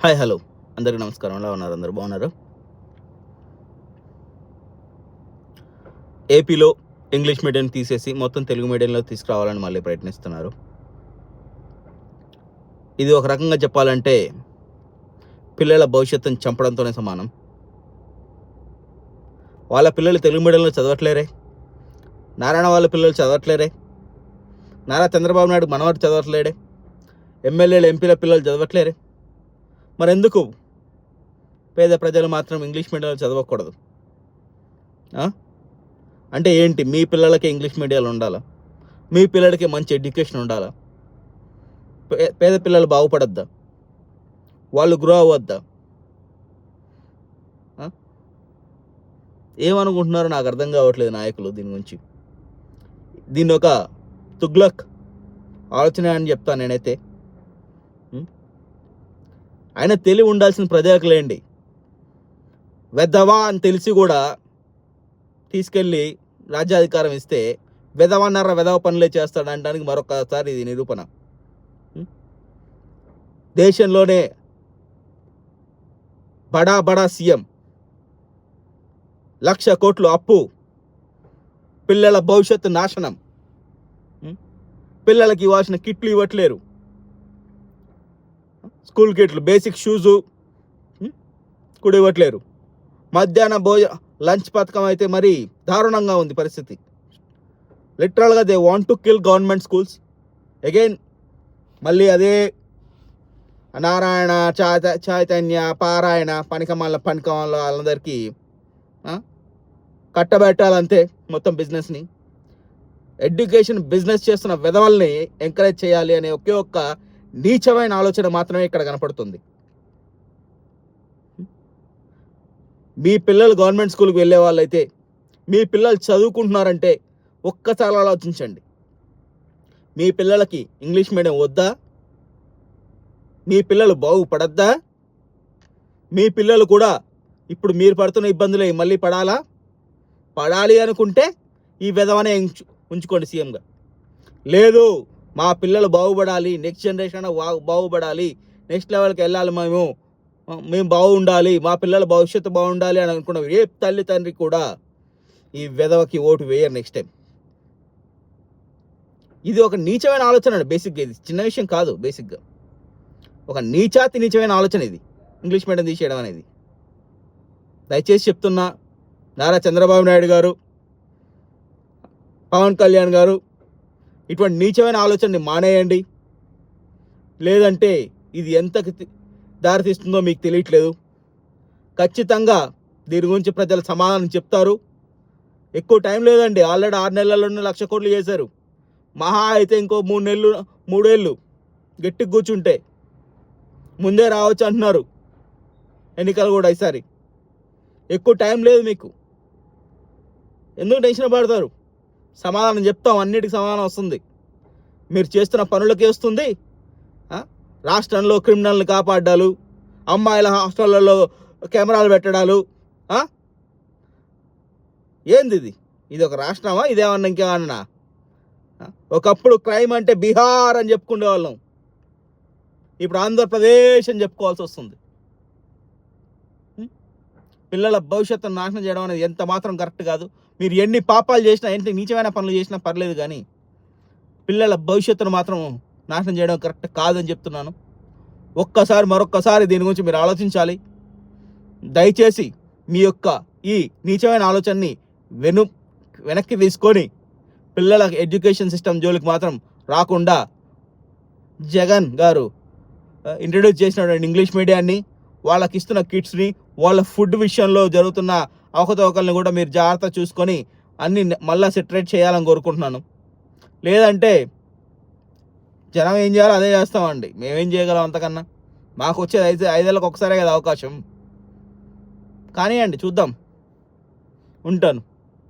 Hi hello అందరికీ నమస్కారం. ఎలా ఉన్నారు? అందరూ బాగున్నారు? ఏపీలో ఇంగ్లీష్ మీడియం తీసేసి మొత్తం తెలుగు మీడియంలో తీసుకురావాలని మళ్ళీ ప్రయత్నిస్తున్నారు. ఇది ఒక రకంగా చెప్పాలంటే పిల్లల భవిష్యత్తును చంపడంతోనే సమానం. వాళ్ళ పిల్లలు తెలుగు మీడియంలో చదవట్లేరే, నారాయణ వాళ్ళ పిల్లలు చదవట్లేరే, నారా చంద్రబాబు నాయుడు మనవాడు చదవట్లేడే, ఎమ్మెల్యేలు ఎంపీల పిల్లలు చదవట్లేరే. మరెందుకు పేద ప్రజలు మాత్రం ఇంగ్లీష్ మీడియంలో చదవకూడదు? అంటే ఏంటి? మీ పిల్లలకి ఇంగ్లీష్ మీడియాలు ఉండాలా? మీ పిల్లలకి మంచి ఎడ్యుకేషన్ ఉండాలా? పేద పిల్లలు బాగుపడద్దా? వాళ్ళు గ్రో అవ్వద్దా? ఏమనుకుంటున్నారో నాకు అర్థం కావట్లేదు నాయకులు దీని గురించి. దీన్ని ఒక తుగ్లక్ ఆలోచన అని చెప్తాను నేనైతే. ఆయన తెలివి ఉండాల్సిన ప్రజలకు లేండి. వెధవా అని తెలిసి కూడా తీసుకెళ్ళి రాజ్యాధికారం ఇస్తే వెధవన్నర వెధవ పనులే చేస్తాడనడానికి మరొకసారి ఇది నిరూపణ. దేశంలోనే బడా సీఎం, 1,00,000 కోట్లు అప్పు, పిల్లల భవిష్యత్తు నాశనం, పిల్లలకి ఇవ్వాల్సిన కిట్లు ఇవ్వట్లేరు, స్కూల్ కిట్లు, బేసిక్ షూజు కూడా ఇవ్వట్లేరు. మధ్యాహ్న లంచ్ పథకం అయితే మరి దారుణంగా ఉంది పరిస్థితి. లిటరల్గా they want to kill government schools again. మళ్ళీ అదే నారాయణ, చైతన్య, పారాయణ, పనికం వాళ్ళందరికీ కట్టబెట్టాలంతే మొత్తం బిజినెస్ని. ఎడ్యుకేషన్ బిజినెస్ చేస్తున్న విధవల్ని ఎంకరేజ్ చేయాలి అనే ఒకే ఒక్క నీచమైన ఆలోచన మాత్రమే ఇక్కడ కనపడుతుంది. మీ పిల్లలు గవర్నమెంట్ స్కూల్కి వెళ్ళే వాళ్ళైతే, మీ పిల్లలు చదువుకుంటున్నారంటే ఒక్కసారి ఆలోచించండి. మీ పిల్లలకి ఇంగ్లీష్ మీడియం వద్దా? మీ పిల్లలు బాగుపడద్దా? మీ పిల్లలు కూడా ఇప్పుడు మీరు పడుతున్న ఇబ్బందులే మళ్ళీ పడాలి అనుకుంటే ఈ విధవనే ఉంచుకోండి సీఎంగా. లేదు, మా పిల్లలు బాగుపడాలి, నెక్స్ట్ జనరేషన్ బాగుపడాలి, నెక్స్ట్ లెవెల్కి వెళ్ళాలి, మేము బాగుండాలి, మా పిల్లల భవిష్యత్తు బాగుండాలి అని అనుకున్న ఏ తల్లి తండ్రి కూడా ఈ విధవకి ఓటు వేయరు నెక్స్ట్ టైం. ఇది ఒక నీచమైన ఆలోచన అండి బేసిక్గా. ఇది చిన్న విషయం కాదు. బేసిక్గా ఒక నీచమైన ఆలోచన ఇది, ఇంగ్లీష్ మీడియం తీసేయడం అనేది. దయచేసి చెప్తున్నా, నారా చంద్రబాబు నాయుడు గారు, పవన్ కళ్యాణ్ గారు, ఇటువంటి నీచమైన ఆలోచనని మానేయండి. లేదంటే ఇది ఎంతకి దారితీస్తుందో మీకు తెలియట్లేదు. ఖచ్చితంగా దీని గురించి ప్రజలు సమాధానం చెప్తారు. ఎక్కువ టైం లేదండి. ఆల్రెడీ 6 నెలల్లోనే 1,00,000 కోట్లు చేశారు. మహా అయితే ఇంకో 3 ఏళ్ళు గట్టిగా కూర్చుంటే ముందే రావచ్చు అంటున్నారు ఎన్నికలు కూడా ఈసారి. ఎక్కువ టైం లేదు మీకు. ఎందుకు టెన్షన్ పడతారు? సమాధానం చెప్తాం, అన్నిటికీ సమాధానం వస్తుంది. మీరు చేస్తున్న పనులకి వస్తుంది. రాష్ట్రంలో క్రిమినల్ని కాపాడాలు, అమ్మాయిల హాస్టళ్లలో కెమెరాలు పెట్టడాలు. ఏంది ఇది ఒక రాష్ట్రమా? ఇదేమన్నా ఇంకేమన్నా? ఒకప్పుడు క్రైమ్ అంటే బీహార్ అని చెప్పుకునే వాళ్ళం, ఇప్పుడు ఆంధ్రప్రదేశ్ అని చెప్పుకోవాల్సి వస్తుంది. పిల్లల భవిష్యత్తును నాశనం చేయడం అనేది ఎంత మాత్రం కరెక్ట్ కాదు. మీరు ఎన్ని పాపాలు చేసినా, ఎంత నీచమైన పనులు చేసినా పర్లేదు, కానీ పిల్లల భవిష్యత్తును మాత్రం నాశనం చేయడం కరెక్ట్ కాదని చెప్తున్నాను. మరొక్కసారి దీని గురించి మీరు ఆలోచించాలి. దయచేసి మీ యొక్క ఈ నీచమైన ఆలోచనని వెనక్కి తీసుకొని పిల్లల ఎడ్యుకేషన్ సిస్టమ్ జోలికి మాత్రం రాకుండా జగన్ గారు ఇంట్రడ్యూస్ చేసినటువంటి ఇంగ్లీష్ మీడియాన్ని, వాళ్ళకి ఇస్తున్న కిట్స్ని, వాళ్ళ ఫుడ్ విషయంలో జరుగుతున్న అవకతవకల్ని కూడా మీరు జాగ్రత్త చూసుకొని అన్ని మళ్ళీ సెటరేట్ చేయాలని కోరుకుంటున్నాను. లేదంటే జనం ఏం చేయాలో అదే చేస్తామండి. మేమేం చేయగలం అంతకన్నా? మాకు వచ్చేది 5 ఏళ్ళకి ఒకసారే కదా అవకాశం. కానివ్వండి, చూద్దాం. ఉంటాను.